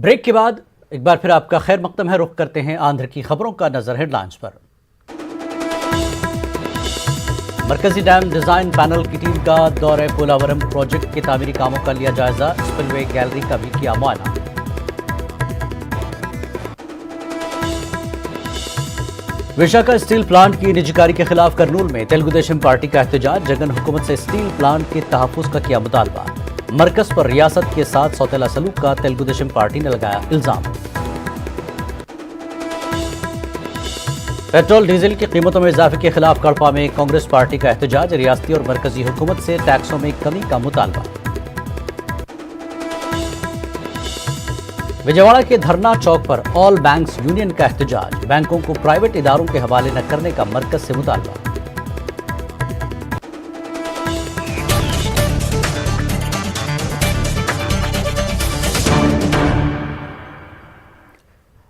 Break के बाद एक बार फिर आपका खैर मकदम है। रुख करते हैं आंध्र की खबरों का नजर हेडलाइंस पर। मरकजी डैम डिजाइन पैनल की टीम का दौरे पोलावरम प्रोजेक्ट के तामीरी कामों का लिया जायजा। स्पिलवे गैलरी का भी किया मुआयना। विशाखा स्टील प्लांट की निजीकारी के खिलाफ करनूल में तेलुगु देशम पार्टी का एहतजाज। जगन हुकूमत से स्टील प्लांट के तहफ्फुज का किया मुतालबा। मरकज पर रियासत के साथ सौतेला सलूक का तेलुगु देशम पार्टी ने लगाया इल्जाम। पेट्रोल डीजल की कीमतों में इजाफे के खिलाफ कड़पा में कांग्रेस पार्टी का एहतजाज। रियासती और मरकजी हुकूमत से टैक्सों में कमी का मुतालबा। विजयवाड़ा के धरना चौक पर ऑल बैंक्स यूनियन का एहतजाज। बैंकों को प्राइवेट इदारों के हवाले न करने का मरकज से मुतालबा।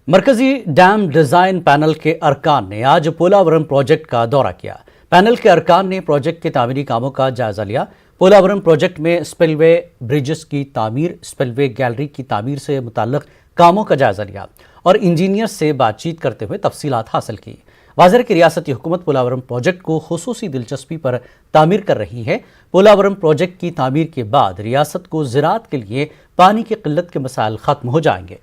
मरकजी डैम डिजाइन पैनल के अरकान ने आज पोलावरम प्रोजेक्ट का दौरा किया। पैनल के अरकान ने प्रोजेक्ट के तामीरी कामों का जायजा लिया। पोलावरम प्रोजेक्ट में स्पिलवे ब्रिजेस की तामीर, स्पिलवे गैलरी की तामीर से मुताल्लिक कामों का जायजा लिया और इंजीनियर्स से बातचीत करते हुए तफसीलात हासिल की। वाज़ेह कि रियासती हुकूमत पोलावरम प्रोजेक्ट को खुसूसी दिलचस्पी पर तामीर कर रही है। पोलावरम प्रोजेक्ट की तामीर के बाद रियासत को ज़राअत के लिए पानी की किल्लत के मसाइल खत्म हो जाएंगे।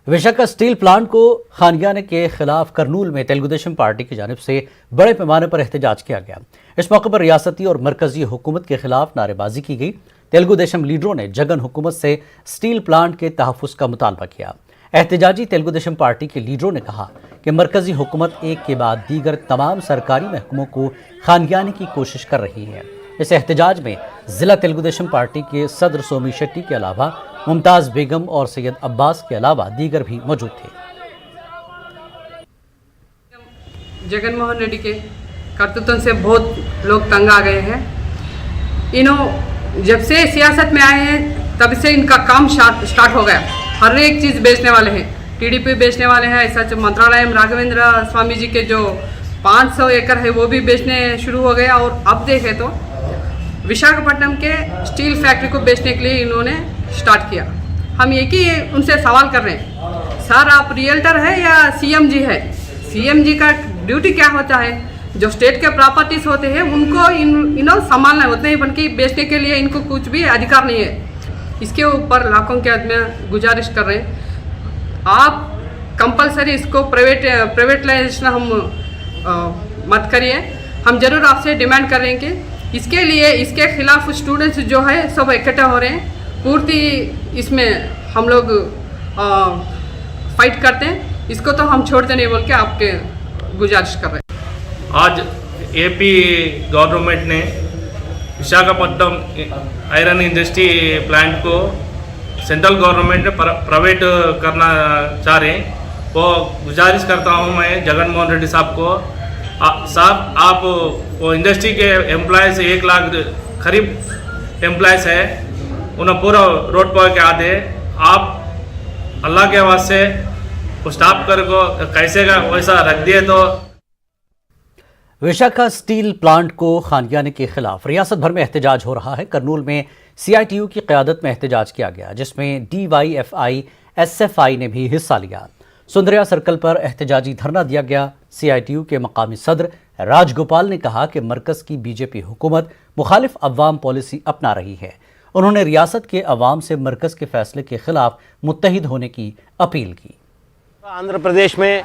विशाखा स्टील प्लांट को खानियाने के खिलाफ करनूल में तेलुगु देशम पार्टी की जानिब से बड़े पैमाने पर एहतजाज किया गया। इस मौके पर रियासती और मरकजी हुकूमत के खिलाफ नारेबाजी की गई। तेलुगु देशम लीडरों ने जगन हुकूमत से स्टील प्लांट के तहफ्फुज का मुतालबा किया। एहतजाजी तेलुगु देशम पार्टी के लीडरों ने कहा कि मरकजी हुकूमत एक के बाद दीगर तमाम सरकारी महकमों को खानियाने की कोशिश कर रही है। इस एहतजाज में जिला तेलुगु देशम पार्टी के सदर सोमी शेट्टी के अलावा मुमताज बेगम और सैयद अब्बास के अलावा दीगर भी मौजूद थे। जगनमोहन रेड्डी के करतूतों से बहुत लोग तंग आ गए हैं। जब से सियासत में आए हैं तब से इनका काम स्टार्ट हो गया। हर एक चीज़ बेचने वाले हैं, टीडीपी बेचने वाले हैं। ऐसा जो मंत्रालय राघवेंद्र स्वामी जी के जो 500 एकड़ है वो भी बेचने शुरू हो गया। और अब देखें तो विशाखापट्टनम के स्टील फैक्ट्री को बेचने के लिए इन्होंने स्टार्ट किया। हम एक ही उनसे सवाल कर रहे हैं, सर आप रियल्टर है या सीएमजी है? सीएमजी का ड्यूटी क्या होता है? जो स्टेट के प्रॉपर्टीज होते हैं उनको इन्हों संभालना है, उतने ही बल्कि बेचने के लिए इनको कुछ भी अधिकार नहीं है। इसके ऊपर लाखों के आदमी गुजारिश कर रहे हैं, आप कंपलसरी इसको प्राइवेटाइजेशन हम मत करिए। हम जरूर आपसे डिमांड करेंगे। इसके लिए इसके खिलाफ स्टूडेंट्स जो है सब इकट्ठा हो रहे हैं। पूर्ति इसमें हम लोग फाइट करते हैं। इसको तो हम छोड़ते नहीं बोल के आपके गुजारिश कर रहे हैं। आज एपी गवर्नमेंट ने विशाखापट्टनम आयरन इंडस्ट्री प्लांट को सेंट्रल गवर्नमेंट ने प्राइवेट करना चाह रहे हैं। वो गुजारिश करता हूँ मैं जगनमोहन रेड्डी साहब को, साहब आप वो इंडस्ट्री के एम्प्लॉयज़ 1 लाख करीब एम्प्लॉयज़ है, उन्हें पूरा रोड पर के आते। आप अल्लाह के वास्ते वो स्टाफ कर को कैसे का वैसा रख दिए। तो विशाखा स्टील प्लांट को खानियाने के खिलाफ रियासत भर में एहतजाज हो रहा है। करनूल में CITU की क़यादत में एहतजाज किया गया, जिसमें DYFI SFI ने भी हिस्सा लिया। सुंदरिया सर्कल पर एहतजाजी धरना दिया गया। CITU के मकामी सदर राजगोपाल ने कहा कि मरकज़ की BJP हुकूमत मुखालिफ अवाम पॉलिसी अपना रही है। उन्होंने रियासत के अवाम से मरकज़ के फैसले के खिलाफ मुत्तहिद होने की अपील की। आंध्र प्रदेश में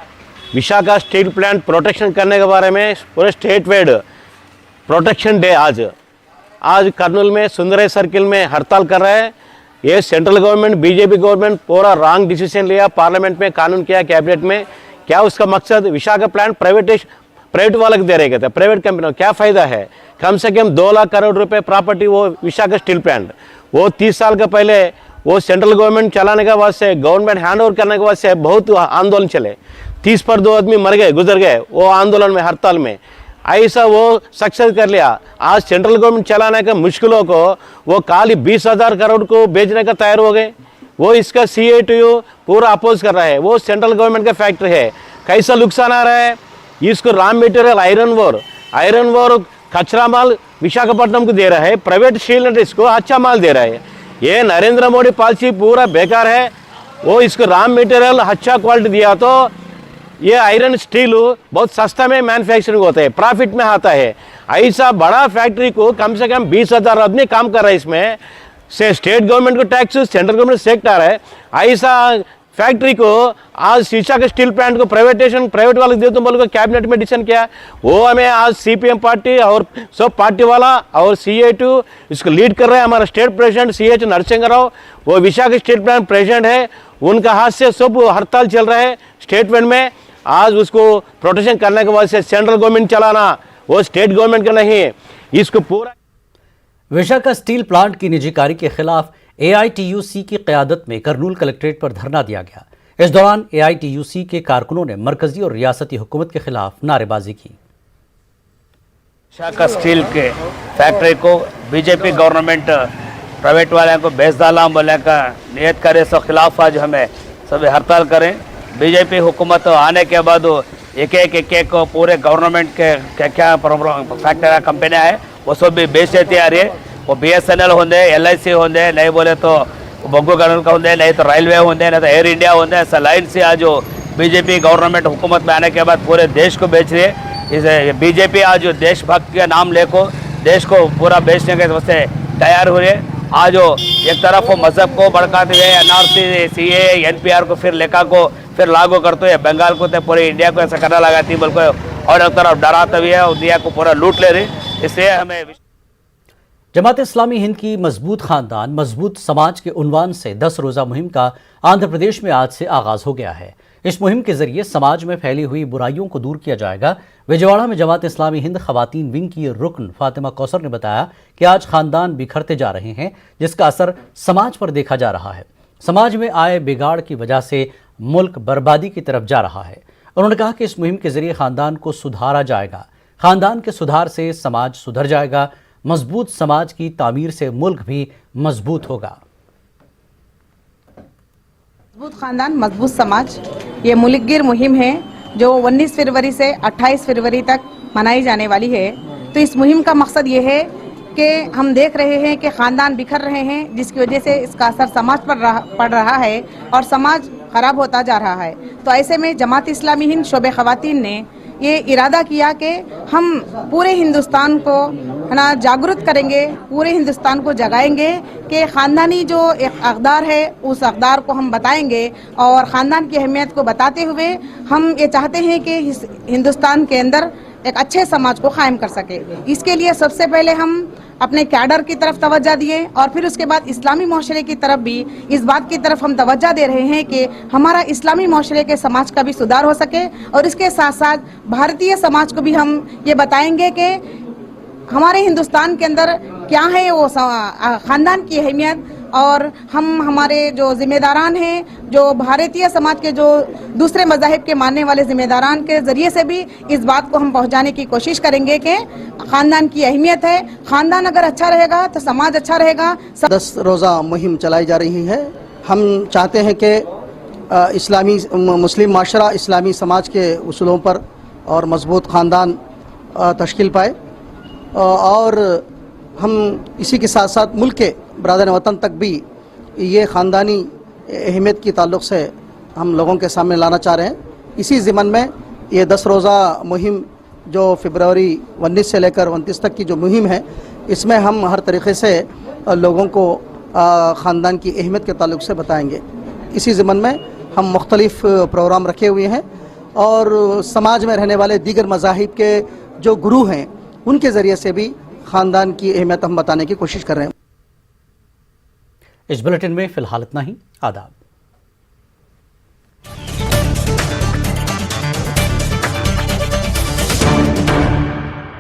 विशाखा स्टील प्लांट प्रोटेक्शन करने के बारे में पूरे स्टेट वाइड प्रोटेक्शन डे आज करनूल में सुंदरई सर्किल में हड़ताल कर रहा है। ये सेंट्रल गवर्नमेंट BJP गवर्नमेंट पूरा रॉन्ग डिसीजन लिया, पार्लियामेंट में कानून किया, कैबिनेट में। क्या उसका मकसद? विशाखा प्लांट प्राइवेट वाले को दे रहे थे, प्राइवेट कंपनी को क्या फ़ायदा है? कम से कम 2 लाख करोड़ रुपए प्रॉपर्टी वो विशाखा स्टील प्लांट, वो 30 साल के पहले वो सेंट्रल गवर्नमेंट चलाने के वास्ते, गवर्नमेंट हैंड ओवर करने के वास्ते बहुत आंदोलन चले। 30 पर 2 आदमी मर गए, गुजर गए वो आंदोलन में, हड़ताल में। ऐसा वो सक्सेस कर लिया। आज सेंट्रल गवर्नमेंट चलाने के मुश्किलों को वो खाली 20,000 करोड़ को बेचने का तैयार हो गए। वो इसका CITU पूरा अपोज कर रहा है। वो सेंट्रल गवर्नमेंट का फैक्ट्री है। कैसा नुकसान आ रहा है। इसको रॉ मटेरियल आयरन वोर कचरा माल विशाखापट्टनम को दे रहा है, प्राइवेट स्टील इंडस्ट्री को अच्छा माल दे रहा है। ये नरेंद्र मोदी पॉलिसी पूरा बेकार है। वो इसको रॉ मटेरियल अच्छा क्वालिटी दिया तो ये आयरन स्टील बहुत सस्ता में मैन्युफैक्चरिंग होता है, प्रॉफिट में आता है। ऐसा बड़ा फैक्ट्री को कम से कम 20,000 आदमी काम कर रहा है, इसमें से स्टेट गवर्नमेंट को टैक्स, सेंट्रल गवर्नमेंट सेक्टर है। ऐसा फैक्ट्री को आज शीशा के स्टील प्लांट को प्राइवेट वाले दे तो बोल कैबिनेट में डिसीजन किया। वो हमें आज CPM पार्टी और सब पार्टी वाला और CA2 इसको लीड कर रहे हैं। हमारा state president CH Narasimha Rao, वो विशाखा स्टील प्लांट प्रेसिडेंट है, उनका हाथ से सब हड़ताल चल रहा है स्टेटमेंट में। आज उसको प्रोटेक्शन करने के बाद से सेंट्रल गवर्नमेंट चलाना, वो स्टेट गवर्नमेंट का नहीं है। इसको पूरा विशाखा स्टील प्लांट की निजीकारी के खिलाफ AITUC की क़यादत में करनूल कलेक्ट्रेट पर धरना दिया गया। इस दौरान AITUC के कारकुनों ने मरकजी और रियासती हुकूमत के खिलाफ नारेबाजी की। विशाखा स्टील के फैक्ट्री को बीजेपी गवर्नमेंट प्राइवेट वाले को बेच डाला बोले का नियत करे, सो खिलाफ आज हमें सभी हड़ताल करें। बीजेपी हुकूमत आने के बाद एक पूरे गवर्नमेंट के क्या फैक्ट्री कंपनियाँ हैं वो सब भी बेच देती आ रही है। वो BSNL होंगे, LIC होंगे, नहीं बोले तो बग्गू गनल का होंगे, नहीं तो रेलवे होंगे, नहीं तो एयर इंडिया होंगे। ऐसा लाइन से आज जो बीजेपी गवर्नमेंट हुकूमत में आने के बाद पूरे देश को बेच रही है। इसे बीजेपी आज जो देशभक्त के नाम लेको देश को पूरा बेचने के वास्ते तैयार हो रही है। आज एक तरफ वो मजहब को भड़काते हुए NRC, CAA, NPR को फिर लेखा को फिर लागू करते हुए बंगाल को तो पूरे इंडिया को ऐसा करना लगाती बोल को, और एक तरफ डराते हुए और इंडिया को पूरा लूट ले रही। इसलिए हमें जमात इस्लामी हिंद की मजबूत खानदान मजबूत समाज के उन्वान से 10 रोज़ा मुहिम का आंध्र प्रदेश में आज से आगाज हो गया है। इस मुहिम के जरिए समाज में फैली हुई बुराइयों को दूर किया जाएगा। विजयवाड़ा में जमात इस्लामी हिंद खवातीन विंग की रुकन फातिमा कौसर ने बताया कि आज खानदान बिखरते जा रहे हैं, जिसका असर समाज पर देखा जा रहा है। समाज में आए बिगाड़ की वजह से मुल्क बर्बादी की तरफ जा रहा है। उन्होंने कहा कि इस मुहिम के जरिए खानदान को सुधारा जाएगा। खानदान के सुधार से समाज सुधर जाएगा। मजबूत समाज की तामीर से मुल्क भी मजबूत होगा। मजबूत खानदान मजबूत समाज, ये मुल्कगिर मुहिम है जो 19 फरवरी से 28 फरवरी तक मनाई जाने वाली है। तो इस मुहिम का मकसद ये है कि हम देख रहे हैं कि खानदान बिखर रहे हैं, जिसकी वजह से इसका असर समाज पर पड़ रहा है और समाज खराब होता जा रहा है। तो ऐसे में जमात इस्लामी हिंद शोबे खवातीन ने ये इरादा किया कि हम पूरे हिंदुस्तान को है ना जागरूक करेंगे, पूरे हिंदुस्तान को जगाएंगे कि ख़ानदानी जो एक अक़दार है उस अक़दार को हम बताएंगे और ख़ानदान की अहमियत को बताते हुए हम ये चाहते हैं कि हिंदुस्तान के अंदर एक अच्छे समाज को कायम कर सके। इसके लिए सबसे पहले हम अपने कैडर की तरफ तवज्जो दिए और फिर उसके बाद इस्लामी माशरे की तरफ भी इस बात की तरफ हम तवज्जो दे रहे हैं कि हमारा इस्लामी माशरे के समाज का भी सुधार हो सके और इसके साथ साथ भारतीय समाज को भी हम ये बताएंगे कि हमारे हिंदुस्तान के अंदर क्या है वो ख़ानदान की अहमियत और हम हमारे जो ज़िम्मेदारान हैं, जो भारतीय समाज के जो दूसरे मज़ाहिब के मानने वाले ज़िम्मेदारान के ज़रिए से भी इस बात को हम पहुंचाने की कोशिश करेंगे कि ख़ानदान की अहमियत है। ख़ानदान अगर अच्छा रहेगा तो समाज अच्छा रहेगा। 10 रोज़ा मुहिम चलाई जा रही है। हम चाहते हैं कि इस्लामी मुस्लिम माशरा इस्लामी समाज के उसूलों पर और मजबूत ख़ानदान तश्कील पाए और हम इसी के साथ साथ मुल्क के बरादर वतन तक भी ये ख़ानदानी अहमियत की ताल्लुक़ से हम लोगों के सामने लाना चाह रहे हैं। इसी ज़िमन में ये 10 रोज़ा मुहिम जो फरवरी 19 से लेकर 29 तक की जो मुहिम है, इसमें हम हर तरीक़े से लोगों को ख़ानदान की अहमियत के ताल्लुक़ से बताएंगे। इसी ज़िमन में हम मुख्तलिफ़ प्रोग्राम रखे हुए हैं और समाज में रहने वाले दीगर मज़ाहिब के जो गुरु हैं उनके ज़रिए से भी ख़ानदान की अहमियत हम बताने की कोशिश कर रहे हैं। इस बुलेटिन में फ़िलहाल इतना ही। आदाब।